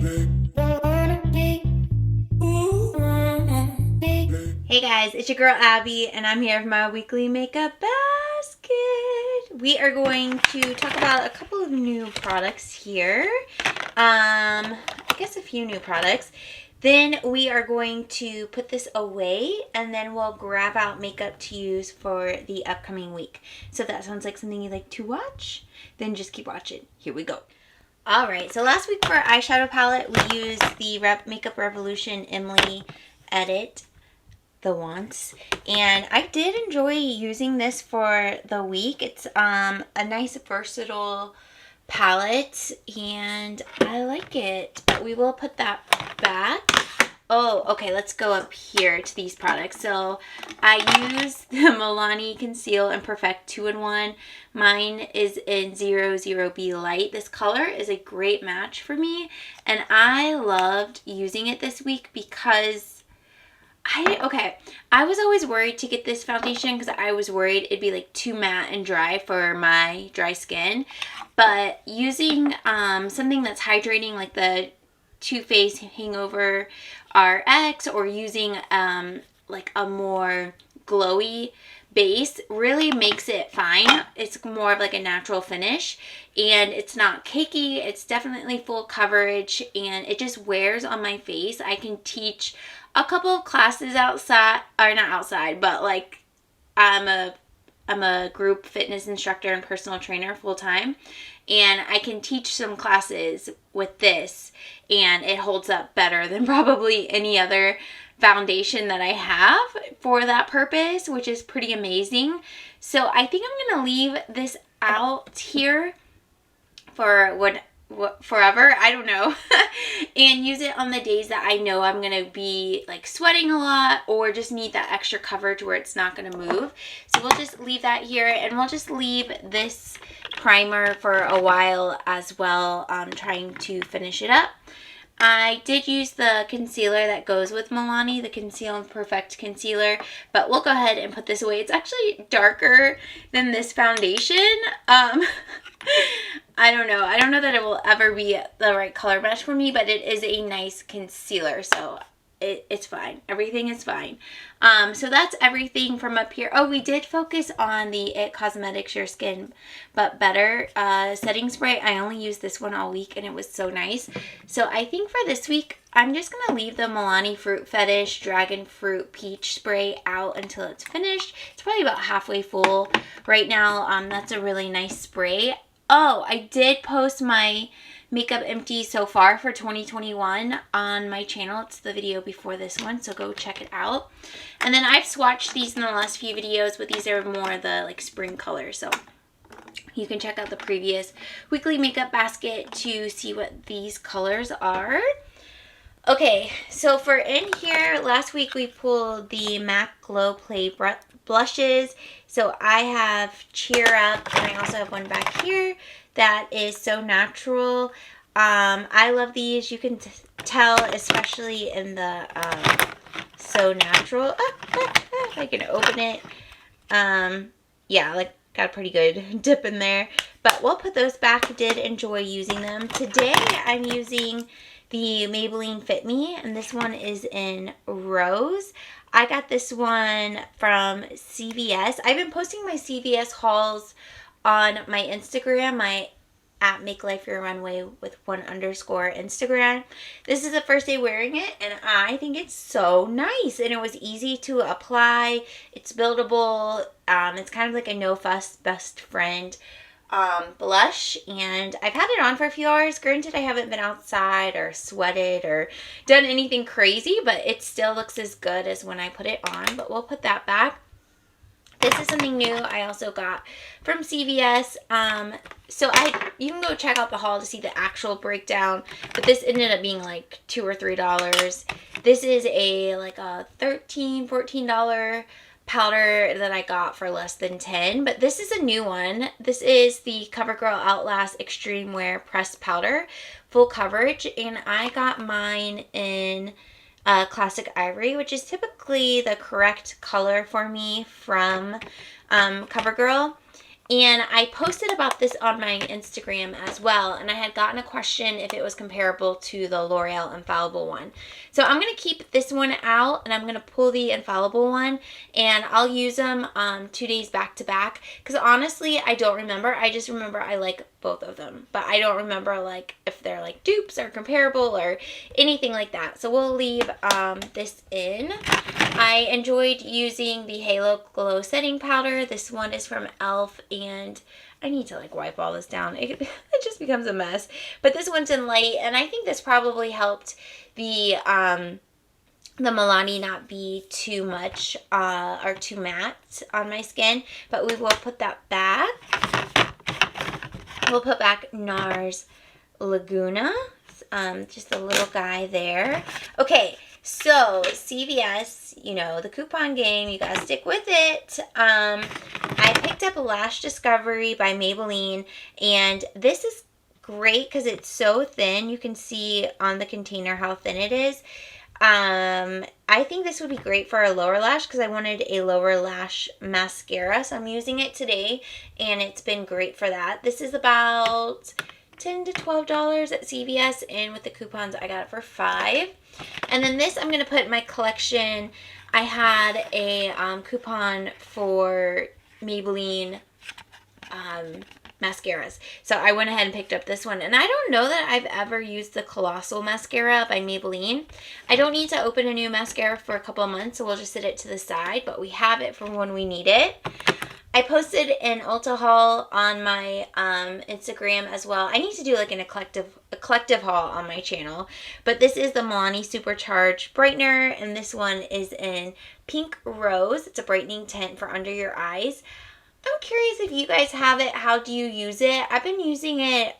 Hey guys, it's your girl Abby, and I'm here for my weekly makeup basket. We are going to talk about a couple of new products here. I guess a few new products. Then we are going to put this away, and then we'll grab out makeup to use for the upcoming week. So if that sounds like something you'd like to watch, then just keep watching. Here we go. Alright, so last week for our eyeshadow palette, we used the Makeup Revolution Emily Edit the once, and I did enjoy using this for the week. It's a nice versatile palette and I like it, but we will put that back. Oh, okay, let's go up here to these products. So I use the Milani Conceal and Perfect 2-in-1. Mine is in 00B Light. This color is a great match for me, and I loved using it this week because I was always worried to get this foundation because I was worried it'd be like too matte and dry for my dry skin. But using something that's hydrating like the Too Faced Hangover RX, or using like a more glowy base really makes it fine. It's more of like a natural finish, and it's not cakey. It's definitely full coverage, and it just wears on my face. I can teach a couple of classes outside, or not outside, but like I'm a group fitness instructor and personal trainer full time, and I can teach some classes with this, and it holds up better than probably any other foundation that I have for that purpose, which is pretty amazing. So I think I'm gonna leave this out here for forever, I don't know, and use it on the days that I know I'm gonna be like sweating a lot or just need that extra coverage where it's not gonna move. So we'll just leave that here, and we'll just leave this primer for a while as well, trying to finish it up. I did use the concealer that goes with Milani, the Conceal and Perfect concealer, but we'll go ahead and put this away. It's actually darker than this foundation. I don't know. I don't know that it will ever be the right color match for me, but it is a nice concealer, so it's fine. Everything is fine. So that's everything from up here. Oh, we did focus on the It Cosmetics Your Skin But Better setting spray. I only used this one all week, and it was so nice. So I think for this week, I'm just going to leave the Milani Fruit Fetish Dragon Fruit Peach Spray out until it's finished. It's probably about halfway full right now. That's a really nice spray. Oh, I did post my makeup empty so far for 2021 on my channel. It's the video before this one, so go check it out. And then I've swatched these in the last few videos, but these are more the like spring colors, so you can check out the previous weekly makeup basket to see what these colors are. Okay, so for in here, last week we pulled the MAC Glow Play blushes. So I have Cheer Up, and I also have one back here that is So Natural. I love these. You can tell, especially in the So Natural. If I can open it. Yeah, like got a pretty good dip in there. But we'll put those back. Did enjoy using them. Today I'm using the Maybelline Fit Me, and this one is in Rose. I got this one from CVS. I've been posting my CVS hauls on my Instagram, my at Make Life Your Runway with 1_ Instagram. This is the first day wearing it, and I think it's so nice, and it was easy to apply. It's buildable. It's kind of like a no fuss best friend blush, and I've had it on for a few hours. Granted, I haven't been outside or sweated or done anything crazy, but it still looks as good as when I put it on. But we'll put that back. This is something new I also got from CVS. So you can go check out the haul to see the actual breakdown, but this ended up being like $2 or $3. This is like a $13, $14 powder that I got for less than 10, but this is a new one. This is the CoverGirl Outlast Extreme Wear Pressed Powder, full coverage, and I got mine in Classic Ivory, which is typically the correct color for me from CoverGirl. And I posted about this on my Instagram as well, and I had gotten a question if it was comparable to the L'Oreal Infallible one. So I'm going to keep this one out, and I'm going to pull the Infallible one, and I'll use them 2 days back to back, because honestly, I don't remember. I just remember I like both of them, but I don't remember like if they're like dupes or comparable or anything like that. So we'll leave this in. I enjoyed using the Halo Glow Setting Powder. This one is from e.l.f. and I need to like wipe all this down. It just becomes a mess. But this one's in light, and I think this probably helped the Milani not be too much or too matte on my skin. But we will put that back. We'll put back NARS Laguna. Just a little guy there. Okay. So, CVS, you know, the coupon game, you gotta stick with it. I picked up Lash Discovery by Maybelline, and this is great because it's so thin. You can see on the container how thin it is. I think this would be great for a lower lash because I wanted a lower lash mascara, so I'm using it today, and it's been great for that. This is about $10 to $12 at CVS, and with the coupons I got it for $5. And then this I'm going to put in my collection. I had a coupon for Maybelline mascaras. So I went ahead and picked up this one. And I don't know that I've ever used the Colossal Mascara by Maybelline. I don't need to open a new mascara for a couple of months, so we'll just set it to the side. But we have it for when we need it. I posted an Ulta haul on my Instagram as well. I need to do like an eclectic haul on my channel. But this is the Milani Supercharged Brightener, and this one is in Pink Rose. It's a brightening tint for under your eyes. I'm curious if you guys have it. How do you use it? I've been using it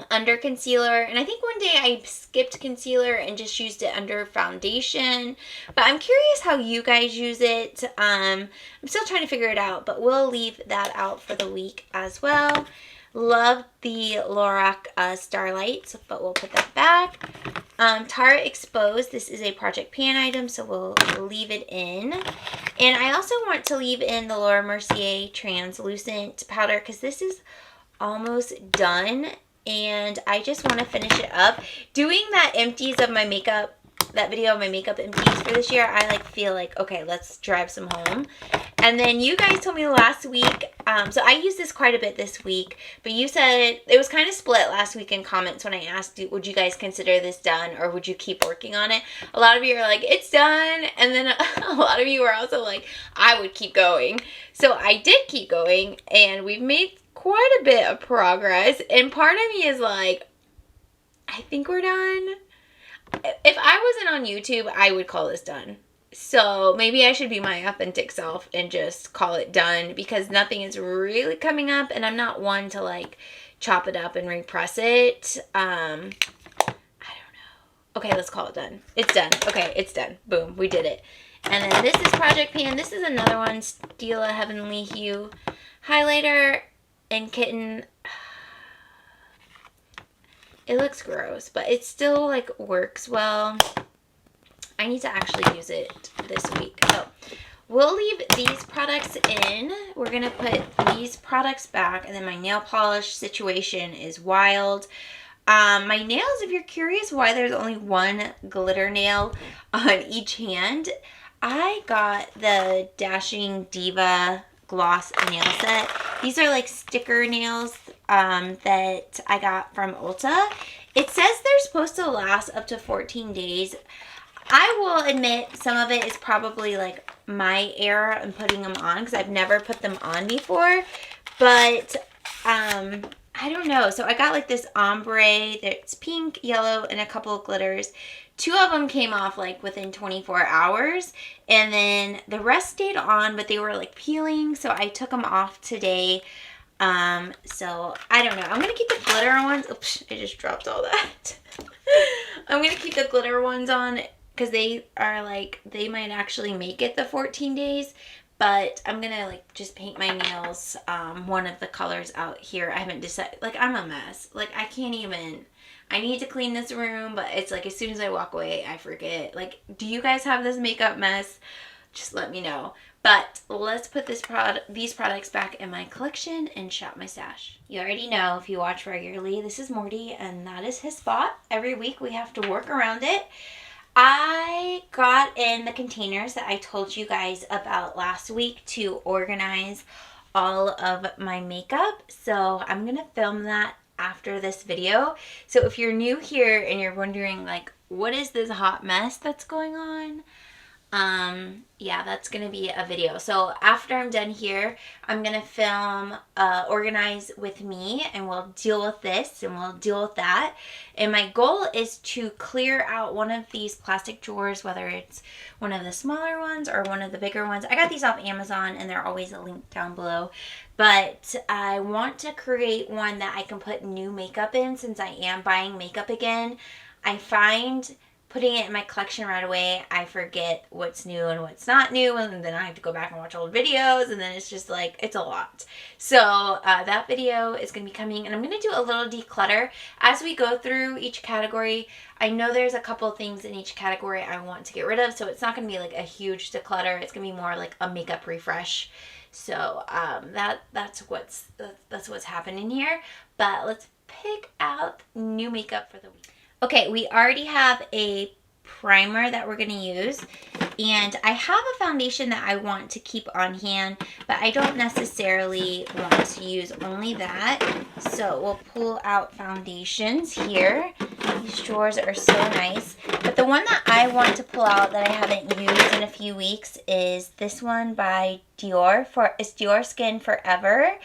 under concealer, and I think one day I skipped concealer and just used it under foundation, but I'm curious how you guys use it. I'm still trying to figure it out, but we'll leave that out for the week as well. Love the Lorac Starlight, but we'll put that back. Tarte Exposed, this is a Project Pan item, so we'll leave it in. And I also want to leave in the Laura Mercier Translucent Powder because this is almost done. And I just want to finish it up. Doing that empties of my makeup, that video of my makeup empties for this year, I like feel like, okay, let's drive some home. And then you guys told me last week, so I used this quite a bit this week, but you said it was kind of split last week in comments when I asked, would you guys consider this done or would you keep working on it? A lot of you are like, it's done. And then a lot of you are also like, I would keep going. So I did keep going, and we've made quite a bit of progress, and part of me is like, I think we're done. If I wasn't on YouTube, I would call this done. So maybe I should be my authentic self and just call it done because nothing is really coming up, and I'm not one to like chop it up and repress it. I don't know. Okay, let's call it done. It's done. Okay, it's done. Boom, we did it. And then this is Project Pan. This is another one, Stila Heavenly Hue highlighter. And Kitten, it looks gross, but it still like works well. I need to actually use it this week. So we'll leave these products in. We're going to put these products back, and then my nail polish situation is wild. My nails, if you're curious why there's only one glitter nail on each hand, I got the Dashing Diva gloss nail set. These are like sticker nails that I got from Ulta. It says they're supposed to last up to 14 days. I will admit some of it is probably like my error in putting them on because I've never put them on before. But I don't know. So I got like this ombre that's pink, yellow, and a couple of glitters. 2 of them came off like within 24 hours, and then the rest stayed on, but they were like peeling, so I took them off today. So I don't know. I'm gonna keep the glitter ones. Oops, I just dropped all that. I'm gonna keep the glitter ones on because they are like, they might actually make it the 14 days. But I'm gonna like just paint my nails one of the colors out here. I haven't decided. Like, I'm a mess. Like, I can't even. I need to clean this room, but it's like as soon as I walk away, I forget. Like, do you guys have this makeup mess? just let me know. But let's put these products back in my collection and shop my stash. You already know if you watch regularly, this is Morty and that is his spot. Every week we have to work around it. I got in the containers that I told you guys about last week to organize all of my makeup. So I'm going to film that after this video. So if you're new here and you're wondering like, what is this hot mess that's going on? Yeah, that's gonna be a video. So after I'm done here, I'm gonna film organize with me, and we'll deal with this and we'll deal with that. And my goal is to clear out one of these plastic drawers, whether it's one of the smaller ones or one of the bigger ones. I got these off Amazon and they're always a link down below. But I want to create one that I can put new makeup in, since I am buying makeup again. I find putting it in my collection right away, I forget what's new and what's not new, and then I have to go back and watch old videos, and then it's just like, it's a lot. So that video is going to be coming, and I'm going to do a little declutter. As we go through each category, I know there's a couple things in each category I want to get rid of, so it's not going to be like a huge declutter. It's going to be more like a makeup refresh. So that's what's happening here. But let's pick out new makeup for the week. Okay, we already have a primer that we're going to use, and I have a foundation that I want to keep on hand, but I don't necessarily want to use only that. So we'll pull out foundations here. These drawers are so nice, but the one that I want to pull out that I haven't used in a few weeks is this one by Dior. It's Dior Skin Forever.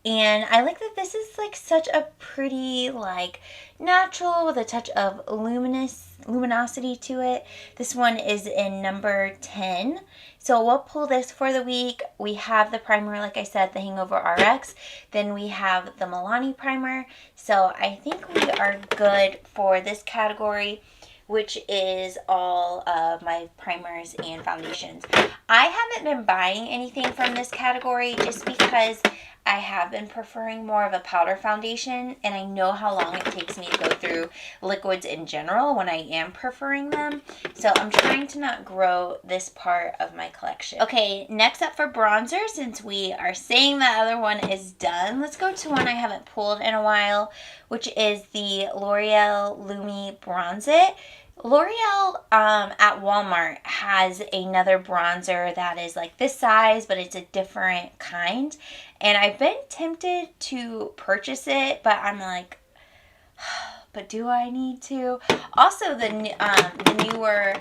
And I like that this is like such a pretty, like, natural with a touch of luminosity to it. This one is in number 10. So we'll pull this for the week. We have the primer, like I said, the Hangover RX. Then we have the Milani primer. So I think we are good for this category, which is all of my primers and foundations. I haven't been buying anything from this category just because I have been preferring more of a powder foundation, and I know how long it takes me to go through liquids in general when I am preferring them. So I'm trying to not grow this part of my collection. Okay, next up for bronzer, since we are saying that other one is done, let's go to one I haven't pulled in a while, which is the L'Oreal Lumi Bronze It. L'Oreal at Walmart has another bronzer that is like this size, but it's a different kind. And I've been tempted to purchase it, but I'm like, but do I need to? Also, the newer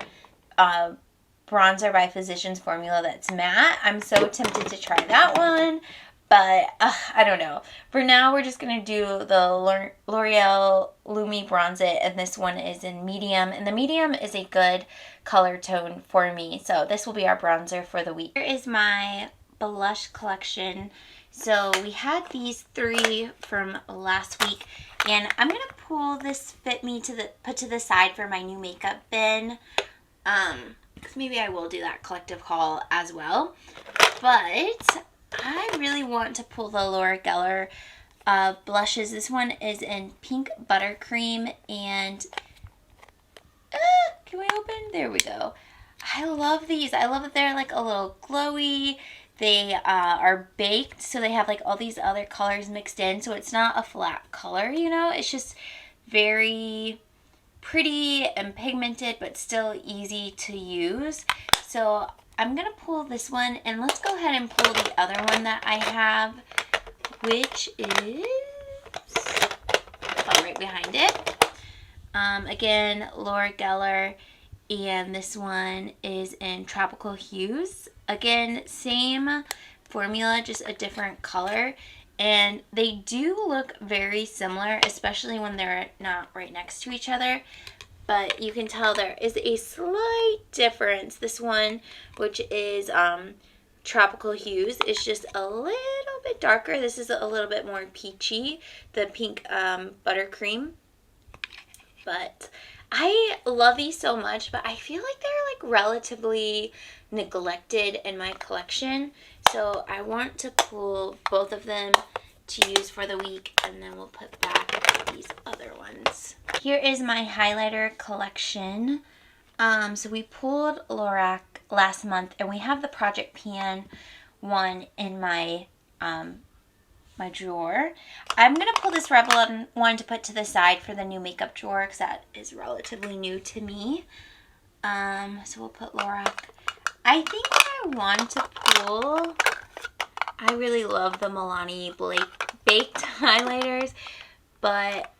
bronzer by Physicians Formula that's matte, I'm so tempted to try that one. But I don't know. For now, we're just going to do the L'Oreal Lumi Bronze It, and this one is in medium. And the medium is a good color tone for me. So this will be our bronzer for the week. Here is my blush collection. So we had these 3 from last week. And I'm going to pull this Fit Me put to the side for my new makeup bin. Because maybe I will do that collective haul as well. But I really want to pull the Laura Geller blushes. This one is in Pink Buttercream, and can we open? There we go. I love these. I love that they're like a little glowy. They are baked, so they have like all these other colors mixed in, so it's not a flat color, you know? It's just very pretty and pigmented, but still easy to use. So I'm going to pull this one, and let's go ahead and pull the other one that I have, which is right behind it. Again, Laura Geller, and this one is in Tropical Hues. Again, same formula, just a different color. And they do look very similar, especially when they're not right next to each other. But you can tell there is a slight difference. This one, which is Tropical Hues, is just a little bit darker. This is a little bit more peachy, the Pink Buttercream. But I love these so much, but I feel like they're like relatively neglected in my collection. So I want to pull both of them to use for the week, and then we'll put back these other ones. Here is my highlighter collection. So we pulled Lorac last month, and we have the Project Pan one in my my drawer. I'm going to pull this Revlon one to put to the side for the new makeup drawer because that is relatively new to me. So we'll put Lorac. I think I want to pull, I really love the Milani Baked highlighters, but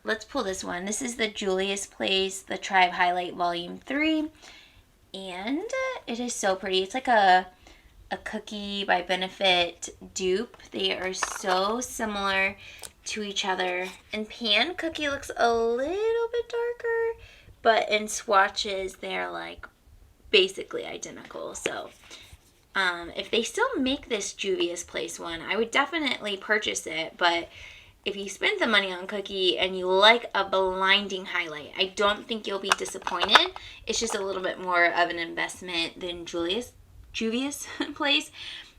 let's pull this one. This is the Julia's Place, the Tribe Highlight Volume 3, and it is so pretty. It's like a Cookie by Benefit dupe. They are so similar to each other. And Pan Cookie looks a little bit darker, but in swatches they're like basically identical. So if they still make this Juvia's Place one, I would definitely purchase it. But if you spend the money on Cookie and you like a blinding highlight, I don't think you'll be disappointed. It's just a little bit more of an investment than Juvia's Place.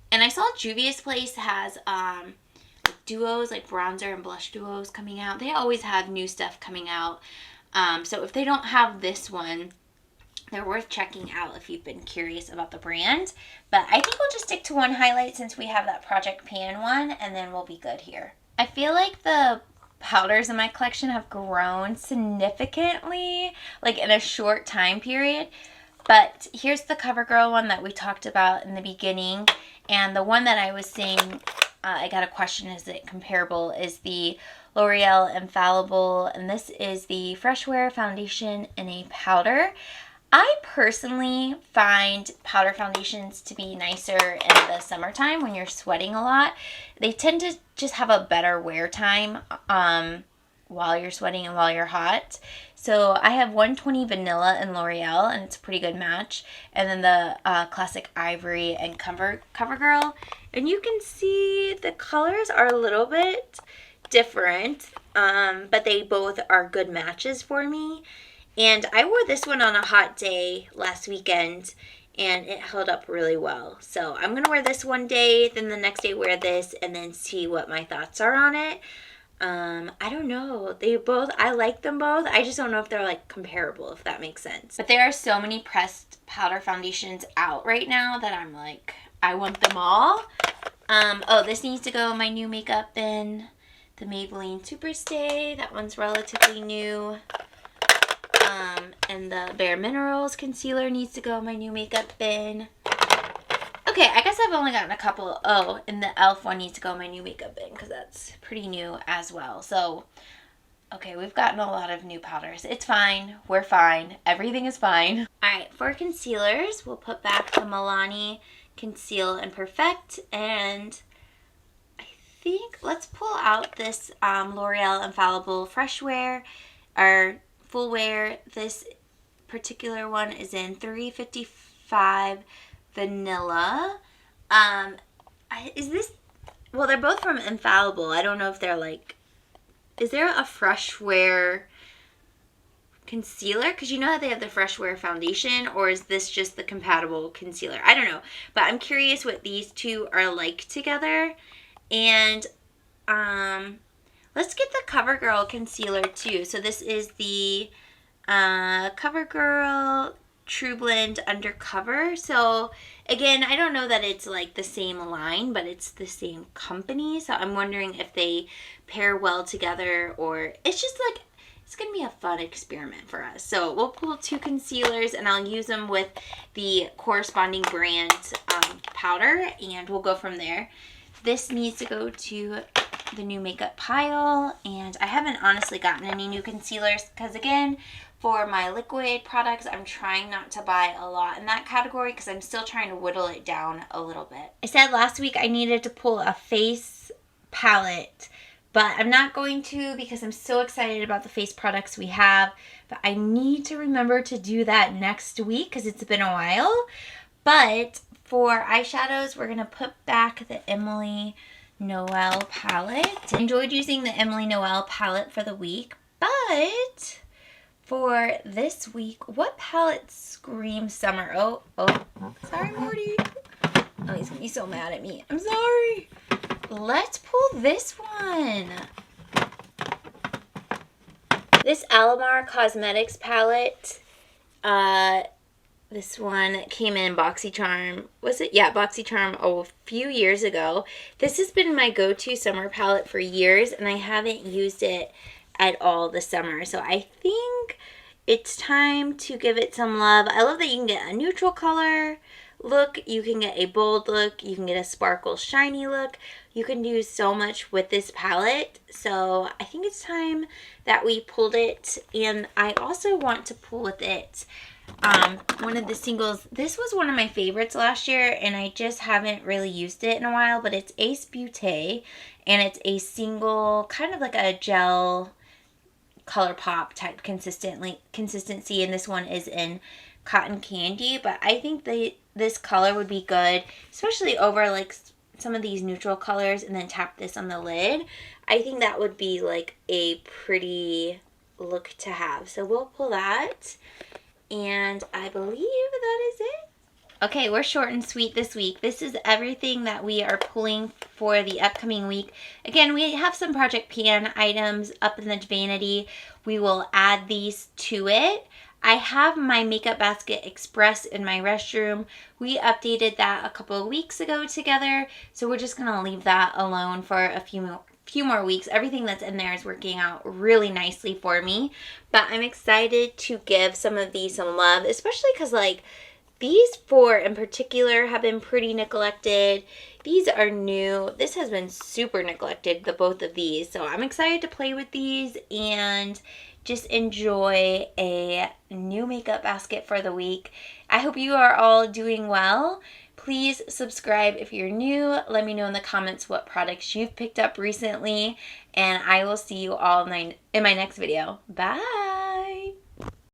And I saw Juvia's Place has duos, like bronzer and blush duos coming out. They always have new stuff coming out. So if they don't have this one, they're worth checking out if you've been curious about the brand. But I think we'll just stick to one highlight since we have that Project Pan one, and then we'll be good here. I feel like the powders in my collection have grown significantly, like in a short time period. But here's the CoverGirl one that we talked about in the beginning. And the one that I was saying, I got a question, is it comparable, is the L'Oreal Infallible. And this is the Fresh Wear Foundation in a powder. I personally find powder foundations to be nicer in the summertime when you're sweating a lot. They tend to just have a better wear time while you're sweating and while you're hot. So I have 120 Vanilla in L'Oreal, and it's a pretty good match. And then the Classic Ivory and CoverGirl. And you can see the colors are a little bit different, but they both are good matches for me. And I wore this one on a hot day last weekend, and it held up really well. So I'm going to wear this one day, then the next day wear this, and then see what my thoughts are on it. I don't know. I like them both. I just don't know if they're like comparable, if that makes sense. But there are so many pressed powder foundations out right now that I'm like, I want them all. Oh, this needs to go in my new makeup bin. The Maybelline Superstay. That one's relatively new. And the Bare Minerals concealer needs to go in my new makeup bin. Okay, I guess I've only gotten a couple. Oh, and the e.l.f. one needs to go in my new makeup bin because that's pretty new as well. So, okay, we've gotten a lot of new powders. It's fine. We're fine. Everything is fine. Alright, for concealers, we'll put back the Milani Conceal and Perfect. And I think, let's pull out this L'Oreal Infallible Fresh Wear, or Full Wear. This particular one is in 355 Vanilla. Is this, well, they're both from Infallible. I don't know if they're like, is there a Fresh Wear concealer? Because you know how they have the Fresh Wear foundation, or is this just the compatible concealer? I don't know, but I'm curious what these two are like together. And let's get the CoverGirl concealer too. So this is the CoverGirl True Blend Undercover. So again, I don't know that it's like the same line, but it's the same company. So I'm wondering if they pair well together, or it's just like, it's going to be a fun experiment for us. So we'll pull two concealers and I'll use them with the corresponding brand powder, and we'll go from there. This needs to go to the new makeup pile, and I haven't honestly gotten any new concealers because, again, for my liquid products, I'm trying not to buy a lot in that category because I'm still trying to whittle it down a little bit. I said last week I needed to pull a face palette, but I'm not going to because I'm so excited about the face products we have. But I need to remember to do that next week because it's been a while. But for eyeshadows, we're going to put back the Emily Noel palette. I enjoyed using the Emily Noel palette for the week, but for this week, what palette screams summer? Oh, sorry, Morty. Oh, he's gonna be so mad at me. I'm sorry. Let's pull this one. This Alamar Cosmetics palette This one came in BoxyCharm. Was it? Yeah, BoxyCharm a few years ago. This has been my go-to summer palette for years, and I haven't used it at all this summer. So I think it's time to give it some love. I love that you can get a neutral color look, you can get a bold look, you can get a sparkle shiny look. You can do so much with this palette. So I think it's time that we pulled it, and I also want to pull with it one of the singles. This was one of my favorites last year, and I just haven't really used it in a while, but it's Ace Beauté, and it's a single, kind of like a gel color pop type consistency, and this one is in Cotton Candy. But I think this color would be good, especially over like some of these neutral colors, and then tap this on the lid. I think that would be like a pretty look to have. So we'll pull that, and I believe that is it. Okay, we're short and sweet this week. This is everything that we are pulling for the upcoming week. Again, we have some Project Pan items up in the vanity. We will add these to it. I have my Makeup Basket Express in my restroom. We updated that a couple of weeks ago together, so we're just gonna leave that alone for a few more weeks. Everything that's in there is working out really nicely for me, but I'm excited to give some of these some love, especially because like these four in particular have been pretty neglected. These are new. This has been super neglected, the both of these. So I'm excited to play with these and just enjoy a new makeup basket for the week. I hope you are all doing well. Please subscribe if you're new. Let me know in the comments what products you've picked up recently, and I will see you all in my next video. Bye!